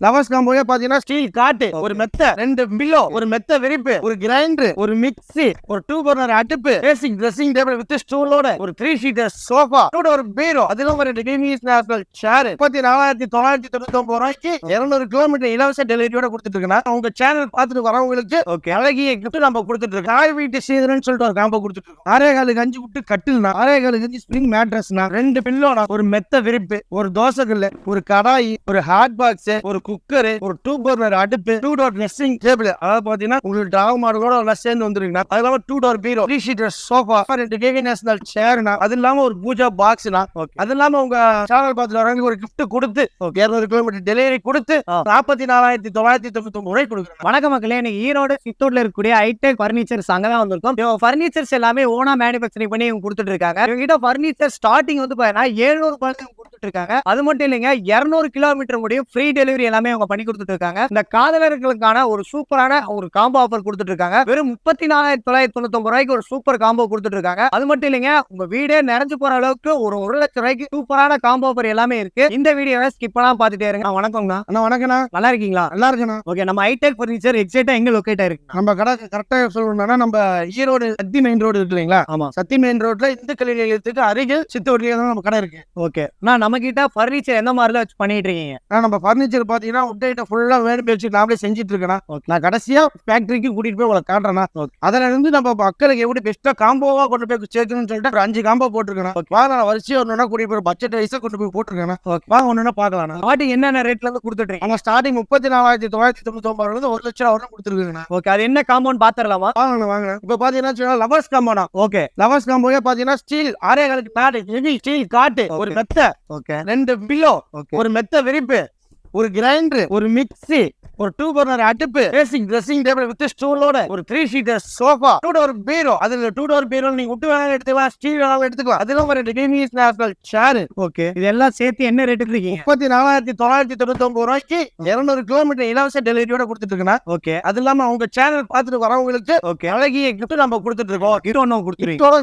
Lovers காம்போவே பாத்தீங்கன்னா steel காட்டு, ஒரு மெத்த, 2 பில்லோ, ஒரு மெத்த விரிப்பு, ஒரு கிரைண்டர், ஒரு மிக்ஸி, ஒரு 2 பர்னர் அடுப்பு, பேசிக் ட்ரெஸ்ஸிங் டேபிள் வித் ஸ்டூலோட, ஒரு 3 சீட்டர் சோஃபா, ஒரு பீரோ, அதிலும் ஒரு டிவிஎஸ் நேஷனல் சேர் 34,999 ரூபாய்க்கு 200 கிலோமீட்டர் இலவச டெலிவரியோட கொடுத்துட்டு இருக்கேன். உங்க சேனல் பார்த்துட்டு வரவங்களுக்கு அழகிய கிஃப்ட் நம்ம கொடுத்துட்டு இருக்கோம். தாய் வீட்டு சீதனன்னு சொல்லிட்டு ஒரு காம்போ கொடுத்துட்டு இருக்கோம். 6.25 கஞ்சி விட்டு கட்டில்னா, 6.25 கஞ்சி ஸ்பிரிங் மேட்ரஸ்னா, 2 பில்லோனா, ஒரு மெத்த விரிப்பு, ஒரு தோசை கல்லு, ஒரு கடாயி, ஒரு ஹாட் பாக்ஸ், ஒரு குக்கர், ஒரு 2 பர்னர் அடுப்பு, 2 டோர் ட்ரெஸ்ஸிங் டேபிள், அதாவது பாத்தீங்கன்னா உங்களுக்கு டாக் மாடலோட எல்லாம் சேர்ந்து வந்துருக்குண்ணா. அது இல்லாம 2 டோர் பீரோ, 3 சீட்டர் சோஃபா, 2 கேவி நேஷனல் சேர்னா, அது இல்லாம ஒரு பூஜா பாக்ஸ்னா, அது இல்லாம உங்க சேனல் பார்த்துட்டு வரவங்களுக்கு ஒரு கிஃப்ட் கொடுத்து 200 கிலோமீட்டர் டெலிவரி கொடுத்து 44,999 ரூபாய் கொடுக்குறேன். வணக்கம் மக்களே, இன்னைக்கு ஈரோடு சித்தூர்ல இருக்கக்கூடிய ஹைடெக் பர்னிச்சர்ஸ் அங்கதான் வந்திருக்கோம். பர்னிச்சர்ஸ் எல்லாமே ஓனா மேனுபேக்சரிங் பண்ணி இவங்க கொடுத்துட்டு இருக்காங்க. இவங்க கிட்ட பர்னிச்சர் ஸ்டார்டிங் வந்து பாத்தீங்கன்னா 700 கொடுத்துட்டு இருக்காங்க. அது மட்டும் இல்லைங்க, 200 கிலோமீட்டர் முடியும் ஃப்ரீ டெலிவரி எல்லாமே அவங்க பண்ணி கொடுத்துட்டு இருக்காங்க. இந்த காதலர்களுக்கான ஒரு சூப்பரான ஒரு காம்போ ஆஃபர் கொடுத்துட்டு இருக்காங்க. வெறும் 34,999 ரூபாய்க்கு ஒரு சூப்பர் காம்போ கொடுத்துட்டு இருக்காங்க. அது மட்டும் இல்லைங்க, உங்க வீடே நிறைஞ்சு போற அளவுக்கு ஒரு 1 லட்சம் ரூபாய்க்கு சூப்பரான காம்போ ஆஃபர் எல்லாமே இருக்கு. இந்த வீடியோவை ஸ்கிப் பண்ணாம பாத்துட்டே இருங்க. வணக்கம்ண்ணா. அண்ணா வணக்கண்ணா. நல்லா இருக்கீங்களா? நல்லா இருக்கண்ணா. ஓகே, நம்ம ஹைடெக் பர்னிச்சர் எக்ஸாக்ட்டா எங்க லொகேட் ஆயிருக்கு? நம்ம கடை கரெக்டா சொல்லணும்னா நம்ம ஈரோடு சத்தி மெயின் ரோடு இருக்கு இல்லைங்களா? ஆமா, சத்தி மெயின் ரோட்ல இந்து கல்வி நிலையத்துக்கு அருகில் சித்தூர்லயே தான் நம்ம கடை இருக்கு. ஓகே, நான் நம்ம கிட்ட பர்னிச்சர் எந்த மாதிரில வச்சு பண்ணிட்டு இருக்கீங்க? நம்ம பர்னிச்சர் பாத்தீங்கன்னா உட்டைட்ட ஃபுல்லா வேணும் வச்சு நாமளே செஞ்சுட்டு இருக்கேன். நான் கடைசியா ஃபேக்டரிக்கு கூட்டிட்டு போய் உங்களுக்கு காட்டுறேன். அதுல இருந்து நம்ம மக்களுக்கு எப்படி பெஸ்டா காம்போவா கொண்டு போய் சேர்க்கணும்னு சொல்லிட்டு ஒரு 5 காம்போ போட்டுருக்கேன். வாங்க வரிசையா ஒன்னா கூட்டிட்டு போய் பட்ஜெட் வைஸா கொண்டு போய் போட்டுருக்கேன். வாங்க ஒன்னு பாக்கலாம். ஸ்டார்டிங் என்னென்ன ரேட்ல இருந்து கொடுத்துட்டு இருக்கீங்க? ஸ்டார்டிங் 34,999 இருந்து 1 லட்சம் வரை கொடுத்துருக்கேன். ஓகே, அது என்ன காம்பவுண்ட் பாத்துறலாமா? வாங்க. இப்ப பாத்தீங்கன்னா லவர்ஸ் காம்போனா. ஓகே, லவர்ஸ் காம்போவே பாத்தீங்கன்னா ஸ்டீல் 6.25 மேட், ஸ்டீல் காட்டு, ஒரு மெத்த, ஓகே, 2 பில்லோ, ஒரு மெத்த விரிப்பு, ஒரு கிரைண்டர், ஒரு மிக்ஸி, ஒரு 2 பர்னர் அடுப்பு, பேசிக் ட்ரெஸ்ஸிங் டேபிள் வித் ஸ்டூலோட, ஒரு 3 சீட்டர் சோஃபா, 2 டோர் பீரோ, அதுல 2 டோர் பீரோ நீங்க விட்டு வேணாலும் எடுத்துக்கலாம், ஸ்டீல் வேணாலும் எடுத்துக்கலாம். அதிலும் ஒரு டிவிஎஸ் நேஷனல் சேர். ஓகே, இதெல்லாம் சேர்த்து என்ன ரேட்டுக்கு இருக்கீங்க? 34,999 ரூபாய்க்கு 200 கிலோமீட்டர் இலவச டெலிவரியோட கொடுத்துட்டு இருக்கேன். ஓகே, அது இல்லாம அவங்க சேனல் பார்த்துட்டு வரவங்களுக்கு அழகிய கிஃப்ட் நம்ம கொடுத்துட்டு இருக்கோம்.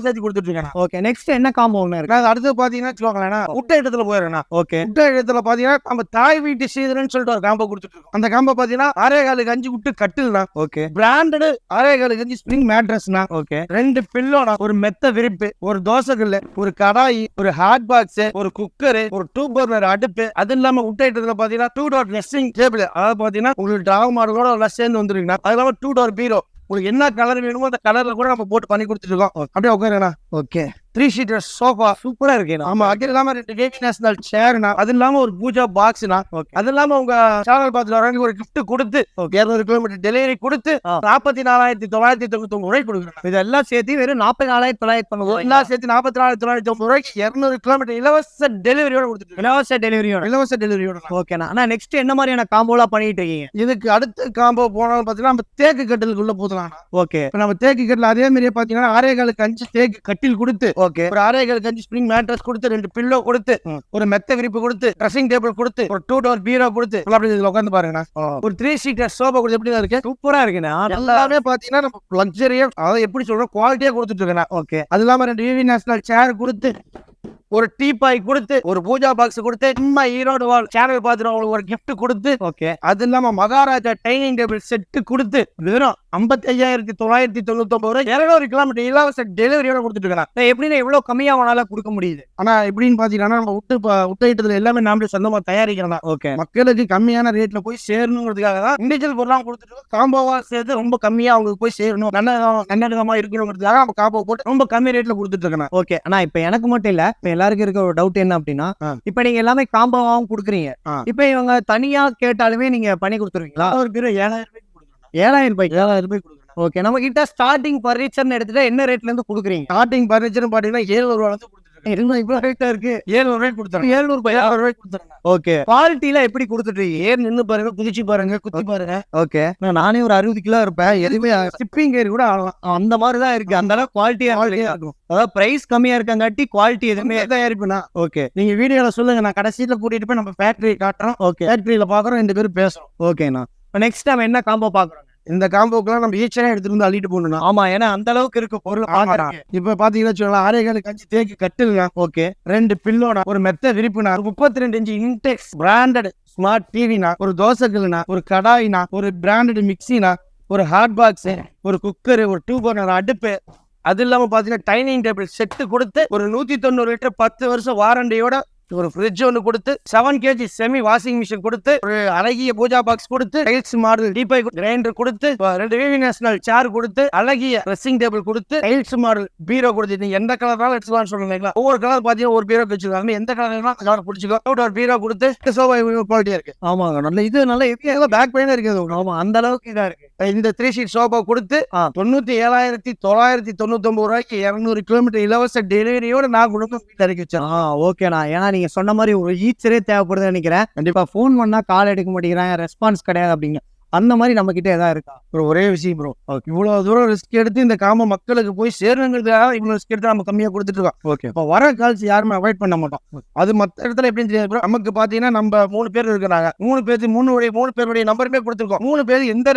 சேர்த்து கொடுத்துட்டு இருக்கேன். ஓகே, நெக்ஸ்ட் என்ன காம்போ இருக்கு? அடுத்து பாத்தீங்கன்னா சொல்லுவாங்களேன், உட்ட இடத்துல போயிருக்கேன். ஓகே, உட்ட இடத்துல பாத்தீங்கன்னா நம்ம தாய் வீட்டு சீதனன்னு சொல்லிட்டு ஒரு காம்போ கொடுத்துட்டு இருக்கோம். அந்த காம்போ பாத்தீங்கன்னா 6.25 கஞ்சி விட்டு கட்டில்னா, ஓகே, பிராண்டட் 6.25 கஞ்சி ஸ்பிரிங் மேட்ரஸ்னா, ஓகே, 2 பில்லோனா, ஒரு மெத்த விரிப்பு, ஒரு தோசை கல்லு, ஒரு கடாயி, ஒரு ஹாட் பாக்ஸ், ஒரு குக்கர், ஒரு 2 பர்னர் அடுப்பு, அது இல்லாம விட்ட இடத்துல பாத்தீங்கன்னா 2 டோர் ட்ரெஸ்ஸிங் டேபிள், அதாவது பாத்தீங்கன்னா உங்களுக்கு டாக் மாடலோட எல்லாம் சேர்ந்து வந்துருக்குண்ணா. அது இல்லாம 2 டோர் பீரோ, உங்களுக்கு என்ன கலர் வேணுமோ அந்த கலர்ல கூட நம்ம போட்டு பண்ணி கொடுத்துட்டு இருக்கோம். அப்படியே உட்காருண்ணா. ஓகே, 3 சீட்டர் சோஃபா சூப்பரா இருக்கு. ஆமா, அது இல்லாம 2 கேவி நேஷனல் சேர்னா, அது இல்லாம ஒரு பூஜா பாக்ஸ்னா, அது இல்லாம உங்க சேனல் பார்த்துட்டு வரவங்களுக்கு ஒரு கிஃப்ட் கொடுத்து 200 கிலோமீட்டர் டெலிவரி கொடுத்து 44,999 ரூபாய் கொடுக்குறேன். இதெல்லாம் சேர்த்து வெறும் 44,999 எல்லாம் சேர்த்து 44,999 ரூபாய்க்கு 200 கிலோமீட்டர் இலவச டெலிவரியோட கொடுத்துட்டு இலவச டெலிவரியோட. ஓகேண்ணா. ஆனா நெக்ஸ்ட் என்ன மாதிரியான காம்போலாம் பண்ணிட்டு இருக்கீங்க? இதுக்கு அடுத்த காம்போ போனாலும் பாத்தீங்கன்னா நம்ம தேக்கு கட்டிலுக்குள்ள போதலாம். ஓகே, நம்ம தேக்கு கட்டில் அதே மாதிரியே பாத்தீங்கன்னா 6.25 கஞ்சி தேக்கு கட்டில் கொடுத்து, ஓகே, ஒரு 6.25 கஞ்சி ஸ்பிரிங் மேட்ரஸ் கொடுத்து, 2 பில்லோ கொடுத்து, ஒரு மெத்த விரிப்பு கொடுத்து, ட்ரெஸ்ஸிங் டேபிள் கொடுத்து, ஒரு 2 டோர் பீரோ கொடுத்து, அப்படி இதுல உட்கார்ந்து பாருங்க. ஒரு 3 சீட்டர் சோஃபா கொடுத்து எப்படி இருக்கு? சூப்பரா இருக்குண்ணா. எல்லாமே பாத்தீங்கன்னா நம்ம லக்ஸரியா, அதாவது எப்படி சொல்றோம், குவாலிட்டியா கொடுத்துட்டு இருக்கேன். ஓகே, அது இல்லாம 2 டிவி நேஷனல் சேர் கொடுத்து, ஒரு டீபாய் கொடுத்து, ஒரு பூஜா பாக்ஸ் கொடுத்து, சும்மா ஈரோடு சேனல் பார்த்துட்டு அவங்களுக்கு ஒரு கிஃப்ட் கொடுத்து, ஓகே, அது இல்லாம மகாராஜா டைனிங் டேபிள் செட்டு கொடுத்து வெறும் 55,999 ரூபாய் 200 கிலோமீட்டர் இலவச டெலிவரியோட கொடுத்துட்டு இருக்கேன். எப்படின்னா எவ்வளவு கம்மியா உங்களால கொடுக்க முடியுது? ஆனா எப்படின்னு பாத்தீங்கன்னா நம்ம விட்ட இடத்துல எல்லாமே நாமளே சொந்தமா தயாரிக்கிறோம். ஓகே, மக்களுக்கு கம்மியான ரேட்ல போய் சேரணுங்கிறதுக்காக தான் இண்டிவிஜுவல் பொருளாக கொடுத்துட்டு காம்போவா சேர்த்து ரொம்ப கம்மியா அவங்களுக்கு போய் சேரணும், நல்ல இருக்கணுங்கிறதுக்காக நம்ம காம்போ போட்டு ரொம்ப கம்மி ரேட்ல கொடுத்துட்டு இருக்கேன். ஓகே, ஆனா இப்ப எனக்கு மட்டும் இல்ல, இப்ப எல்லாருக்கும் இருக்க ஒரு டவுட் என்ன அப்படின்னா, இப்ப நீங்க எல்லாமே காம்போவாவும் கொடுக்குறீங்க, இப்ப இவங்க தனியா கேட்டாலுமே நீங்க பண்ணி கொடுத்துருவீங்களா? ஒரு பேர் 7,000 ரூபாய்க்கு கொடுக்குறோம். 7,000 ரூபாய் கொடுக்குறோம். ஓகே, நம்ம கிட்ட ஸ்டார்டிங் பர்னிச்சர்னு எடுத்துட்டா என்ன ரேட்ல இருந்து கொடுக்குறீங்க? ஸ்டார்டிங் பர்னிச்சர் பாத்தீங்கன்னா 700 ரூபாய் வந்து கொடுத்துருக்கேன். இவ்வளவு ரேட்டா இருக்கு? 700 ரூபாய் கொடுத்துறேன். 700 ரூபாய் கொடுத்துறேன். ஓகே, குவாலிட்டில எப்படி கொடுத்துட்டு ஏர் நின்னு பாருங்க, குதிச்சு பாருங்க, குத்தி பாருங்க. ஓகே, நானே ஒரு 60 கிலோ இருப்பேன், எதுவுமே ஷிப்பிங் ஏர் கூட ஆகலாம். அந்த மாதிரிதான் இருக்கு. அந்த அளவுக்கு குவாலிட்டியா இருக்கும். அதாவது பிரைஸ் கம்மியா இருக்காங்காட்டி குவாலிட்டி எதுவுமே தயாரிப்புனா. ஓகே, நீங்க வீடியோல சொல்லுங்க, நான் கடைசியில கூட்டிட்டு போய் நம்ம ஃபேக்டரி காட்டுறோம். ஓகே, ஃபேக்டரியில பாக்குறோம், 2 பேரும் பேசுறோம். ஓகேண்ணா. நெக்ஸ்ட் டைம் என்ன காம்போ பாக்குறோம்? இந்த காம்போக்கெல்லாம் நம்ம ஈச்சரா எடுத்துட்டு வந்து அள்ளிட்டு போகணும். ஆமா, ஏன்னா அந்த அளவுக்கு இருக்கு பொருள். இப்ப பாத்தீங்கன்னா சொல்லலாம் 6.25 கஞ்சி தேக்கு கட்டிலுங்க. ஓகே, 2 பில்லோனா, ஒரு மெத்த விரிப்புனா, 32 இன்ச் இன்டெக்ஸ் பிராண்டட் ஸ்மார்ட் டிவினா, ஒரு தோசைக்கல்லுனா, ஒரு கடாயினா, ஒரு பிராண்டட் மிக்சினா, ஒரு ஹாட் பாக்ஸ், ஒரு குக்கர், ஒரு 2 பர்னர் அடுப்பு, அது இல்லாம பாத்தீங்கன்னா டைனிங் டேபிள் செட்டு கொடுத்து ஒரு 190 லிட்டர் 10 வருஷம் வாரண்டியோட ஒரு ஃப்ரிட்ஜ் ஒன்று கொடுத்து 7 kg செமி வாஷிங் மிஷின் கொடுத்து ஒரு அழகிய பூஜா பாக்ஸ் கொடுத்து டைல்ஸ் மாடல் டீபை கிரைண்டர் கொடுத்து 2 விவி நேஷனல் சேர் கொடுத்து அழகிய ட்ரெஸ்ஸிங் டேபிள் கொடுத்து டைல்ஸ் மாடல் பீரோ கொடுத்து நீங்க எந்த கலர்னாலும் எடுத்துக்கலாம் சொல்லுங்களா. ஒவ்வொரு கலர் பாத்தீங்கன்னா ஒரு பீரோ வச்சிருக்காங்க, எந்த கலர்னா கலர் பிடிச்சிக்கோ. ஒரு பீரோ கொடுத்து சோபா குவாலிட்டியா இருக்கு. ஆமாங்க, நல்ல இது நல்ல இது பேக் பெயினா இருக்குது. ஆமா, அந்த அளவுக்கு இதா இருக்கு. இந்த 3 ஷீட் சோபா கொடுத்து 97,999 ரூபாய்க்கு 200 கிலோமீட்டர் இலவச டெலிவரியோட நான் குடும்பம் வீட்டில் இறக்கி வச்சேன். ஓகேண்ணா, ஏன்னா நீங்க சொன்ன மாதிரி ஒரு ஈச்சரே தேவைப்படுதுன்னு நினைக்கிறேன். கண்டிப்பா ஃபோன் பண்ணா கால் எடுக்க மாட்டேங்கிறாங்க, ரெஸ்பான்ஸ் கிடையாது அப்படிங்க. அந்த மாதிரி நம்ம கிட்ட ஏதாவது இருக்கா ப்ரோ? ஒரே விஷயம் ப்ரோ, இவ்வளவு தூரம் ரிஸ்க் எடுத்து இந்த காம மக்களுக்கு போய் சேருங்கிறதுக்காக இவ்வளவு ரிஸ்க் எடுத்து நம்ம கம்மியா கொடுத்துட்டு இருக்கோம். ஓகே, இப்போ வர கால்ஸ் யாருமே அவாய்ட் பண்ண மாட்டோம். அது மற்ற இடத்துல எப்படின்னு தெரியாது ப்ரோ. நமக்கு பாத்தீங்கன்னா நம்ம 3 பேர் இருக்கிறாங்க, 3 பேருடைய நம்பருமே கொடுத்துருக்கோம். 3 பேர் எந்த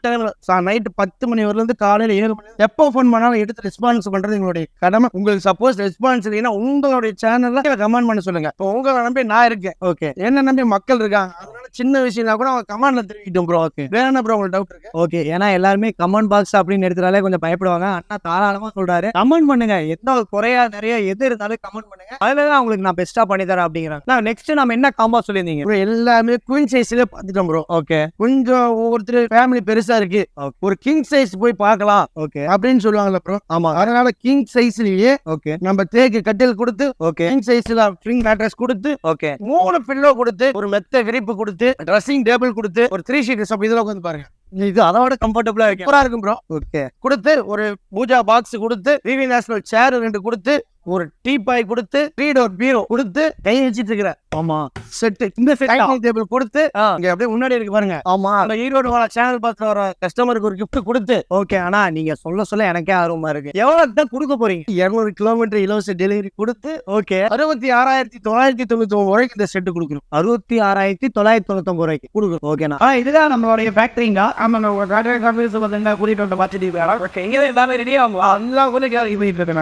டைம்ல நைட்டு 10 மணி வரல இருந்து காலையில 7 மணி எப்போ ஃபோன் பண்ணாலும் எடுத்து ரெஸ்பான்ஸ் பண்றது எங்களுடைய கடமை. உங்களுக்கு சப்போஸ் ரெஸ்பான்ஸ் இல்லைன்னா உங்களுடைய சேனல்ல கமெண்ட் பண்ண சொல்லுங்க. இப்போ உங்களை நம்பி நான் இருக்கேன், ஓகே, என்ன நம்பி மக்கள் இருக்காங்க. அதனால சின்ன விஷயம்னா கூட அவங்க கமெண்ட்ல தெரிவிக்கிட்டோம் ப்ரோ. ஓகே, வேற என்ன ப்ரோ உங்களுக்கு டவுட் இருக்கு? ஓகே, ஏன்னா எல்லாருமே கமெண்ட் பாக்ஸ் அப்படின்னு எடுத்துட்டாலே கொஞ்சம் பயப்படுவாங்க. அண்ணா தாராளமா சொல்றாரு, கமெண்ட் பண்ணுங்க, எந்த குறையா நிறைய எது இருந்தாலும் கமெண்ட் பண்ணுங்க, அதுலதான் உங்களுக்கு நான் பெஸ்டா பண்ணி தரேன் அப்படிங்கிறாங்க. நெக்ஸ்ட் நம்ம என்ன காம்போ சொல்லியிருந்தீங்க? எல்லாமே குயின் சைஸ்ல பாத்துட்டோம் ப்ரோ. ஓகே, கொஞ்சம் ஒவ்வொருத்தர் ஃபேமிலி பெருசா இருக்கு, ஒரு கிங் சைஸ் போய் பார்க்கலாம் ஓகே அப்படின்னு சொல்லுவாங்கல்ல ப்ரோ. ஆமா, அதனால கிங் சைஸ்லயே ஓகே நம்ம தேக்கு கட்டில் கொடுத்து, ஓகே கிங் சைஸ்ல ஸ்ப்ரிங் மேட்ரஸ் கொடுத்து, ஓகே 3 பில்லோ கொடுத்து, ஒரு மெத்த விரிப்பு கொடுத்து, ட்ரெஸ்ஸிங் டேபிள் கொடுத்து, ஒரு 3 ஷீட் சோஃபா இதுல உட்காந்து பாருங்க, இது அதோட கம்ஃபர்டபுளா இருக்கு, சூப்பரா இருக்கும் ப்ரோ. ஓகே கொடுத்து ஒரு பூஜா பாக்ஸ் கொடுத்து, விவி நேஷனல் சேர் 2 கொடுத்து, ஒரு டீபாய் கொடுத்து, 3 டோர் பீரோ கொடுத்து, கை வச்சிட்டு இருக்கிற ஆமா செட் இந்த டைனிங் டேபிள் கொடுத்து, இங்க அப்படியே முன்னாடி இருக்கு பாருங்க. ஆமா, அந்த ஈரோடு வாழ சேனல் பார்த்து வர கஸ்டமருக்கு ஒரு gift கொடுத்து. ஓகே, ஆனா நீங்க சொல்ல எனக்கே ஆர்வமா இருக்கு. எவ்வளவு தான் கொடுக்க போறீங்க? 200 கிலோமீட்டர் இலவச டெலிவரி கொடுத்து, ஓகே 66,999 வரைக்கும் இந்த செட் கொடுக்கணும். 66,999 ரூபாய்க்கு கொடுக்கணும். ஓகேண்ணா, இதுதான் நம்மளுடைய ஃபேக்டரிங்க. ஆமா, நம்ம கூட்டிட்டு வந்து பார்த்துட்டு இங்கே எல்லாமே ரெடியா எல்லாம் கூட போயிட்டு இருக்கேன்.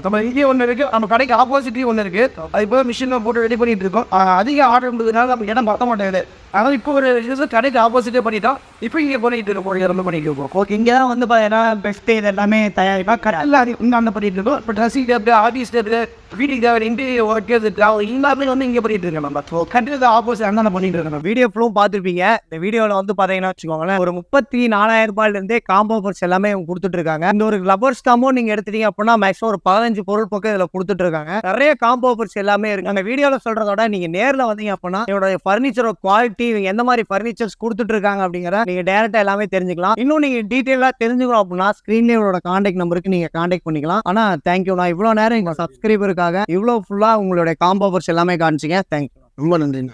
நம்ம இங்கே ஒன்று இருக்கு, நம்ம கடைக்கு ஆப்போசிட்லி ஒன்று இருக்கு. அது இப்போ மிஷின் போட்டு ரெடி பண்ணிட்டு இருக்கோம். அதிக ஆர்டர் இருந்ததுனால நம்ம இடம் பத்த மாட்டேங்குது. அதனால இப்போ ஒரு கடைக்கு ஆப்போசிட்டே பண்ணிட்டோம். இப்போ இங்கே பண்ணிட்டு இருக்கோம், இறந்து பண்ணிட்டு இருக்கோம். ஓகே, இங்க தான் வந்து பாத்தீங்கன்னா பெஸ்ட் இது எல்லாமே தயாரிப்பா கடை அந்த பண்ணிட்டு இருக்கோம். இப்போ ட்ரெஸ்ஸிங் டேபிள், ஆஃபீஸ் டேபிள், வீட்டுக்கு தேவை இன்டீரியர் ஒர்க்கர்ஸ் எல்லாமே வந்து இங்கே பண்ணிட்டு இருக்கோம். நம்ம கண்டிப்பாக ஆப்போசிட் அங்கே பண்ணிட்டு இருக்கோம். வீடியோ ஃபுல்லும் பார்த்துருப்பீங்க. இந்த வீடியோவில் வந்து பார்த்தீங்கன்னா வச்சுக்கோங்களேன், ஒரு 34,000 ரூபாயிலிருந்தே காம்போ ஆஃபர்ஸ் எல்லாமே இவங்க கொடுத்துட்டு இருக்காங்க. இந்த ஒரு லவர்ஸ் காம்போ நீங்க எடுத்துட்டீங்க அப்படின்னா மேக்ஸிமம் ஒரு 15 பொருள் பக்கம் இதில் கொடுத்துட்டு இருக்காங்க. நிறைய காம்போ ஆஃபர்ஸ் எல்லாமே இருக்கு. அந்த வீடியோவில் சொல்றதோட நீங்க நேரில் வந்தீங்க அப்படின்னா இவரோட ஃபர்னிச்சரோட குவாலிட்டி, இவங்க எந்த மாதிரி ஃபர்னிச்சர்ஸ் கொடுத்துட்டு இருக்காங்க அப்படிங்கிற நீங்க டேரக்டா எல்லாமே தெரிஞ்சுக்கலாம். இன்னும் நீங்க டீட்டெயிலாக தெரிஞ்சுக்கணும் அப்படின்னா ஸ்கிரீன்லேயே இவரோட கான்டாக்ட் நம்பருக்கு நீங்க கான்டாக்ட் பண்ணிக்கலாம். ஆனா தேங்க்யூ, நான் இவ்வளோ நேரம் எங்க சப்ஸ்கிரைபருக்காக இவ்வளோ ஃபுல்லா உங்களுடைய காம்போ ஆஃபர்ஸ் எல்லாமே காமிச்சிங்க. தேங்க்யூ, ரொம்ப நன்றி.